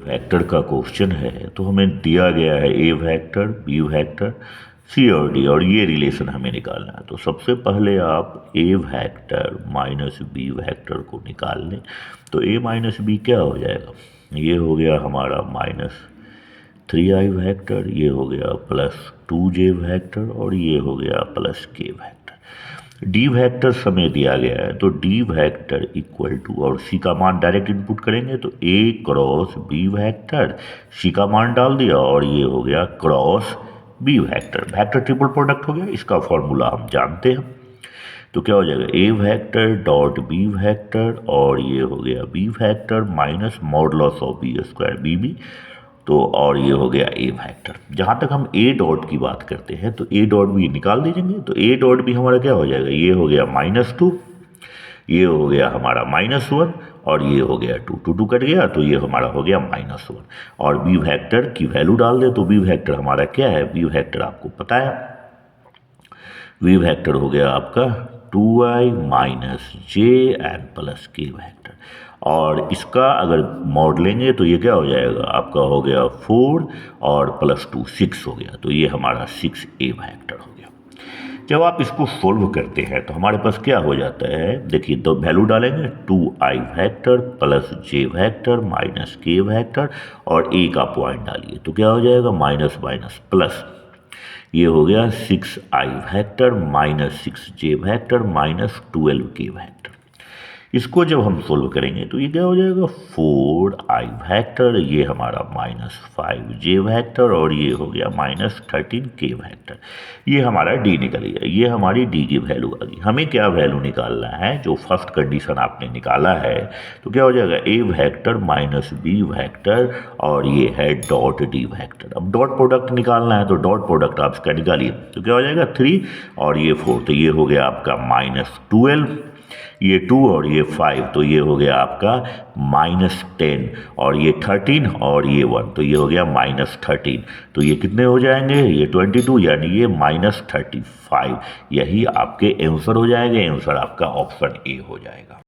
Vector का question है तो हमें दिया गया है ए वेक्टर, बी वेक्टर, सी और डी और ये रिलेशन हमें निकालना है। तो सबसे पहले आप ए वेक्टर माइनस बी वेक्टर को निकाल लें। तो ए माइनस बी क्या हो जाएगा, ये हो गया हमारा -3i वेक्टर, ये हो गया +2j वेक्टर और ये हो गया +k वेक्टर। डी वेक्टर समय दिया गया है तो डी वेक्टर इक्वल टू, और सी का मान डायरेक्ट इनपुट करेंगे तो A cross B vector, C का मान डाल दिया और ये हो गया cross B vector. Vector triple product हो गया, इसका फॉर्मूला हम जानते हैं। तो क्या हो जाएगा, A vector dot B vector और ये हो गया B vector minus modulus of B square B, तो और ये हो गया ए वेक्टर। जहाँ तक हम ए डॉट की बात करते हैं तो ए डॉट भी निकाल दीजिए। तो ए डॉट भी हमारा क्या हो जाएगा, ये हो गया -2, ये हो गया हमारा -1 और ये हो गया 2 2 कट गया तो ये हमारा हो गया -1। और बी वेक्टर की वैल्यू डाल दे तो बी वेक्टर हमारा क्या है, बी वेक्टर आपको पता है, बी वेक्टर हो गया आपका 2i minus j n plus k vector. और इसका अगर मॉड लेंगे तो ये क्या हो जाएगा, आपका हो गया 4 और +2 6 हो गया, तो ये हमारा 6a वेक्टर हो गया। जब आप इसको सोल्व करते हैं तो हमारे पास क्या हो जाता है, देखिए तो वैल्यू डालेंगे 2i वेक्टर प्लस जे वेक्टर माइनस के वेक्टर और ए का पॉइंट डालिए तो क्या हो जाएगा, माइनस माइनस प्लस, ये हो गया 6i vector minus 6j vector minus 12k vector. इसको जब हम सोल्व करेंगे तो ये क्या हो जाएगा, 4i वेक्टर, ये हमारा -5j वेक्टर और ये हो गया -13k वेक्टर। ये हमारा डी निकल गया, ये हमारी डी की वैल्यू आ गई। हमें क्या वैल्यू निकालना है, जो फर्स्ट कंडीशन आपने निकाला है तो क्या हो जाएगा, A vector minus B vector और ये है डॉट डी वेक्टर। अब डॉट प्रोडक्ट निकालना है तो डॉट प्रोडक्ट आप इसका निकालिए तो क्या हो जाएगा 3 और ये 4, तो ये हो गया आपका -12, ये 2 और ये 5 तो ये हो गया आपका -10 और ये 13 और ये 1 तो ये हो गया -13। तो ये कितने हो जाएंगे, ये 22 यानी ये -35। यही आपके आंसर हो जाएगा, आंसर आपका ऑप्शन ए हो जाएगा।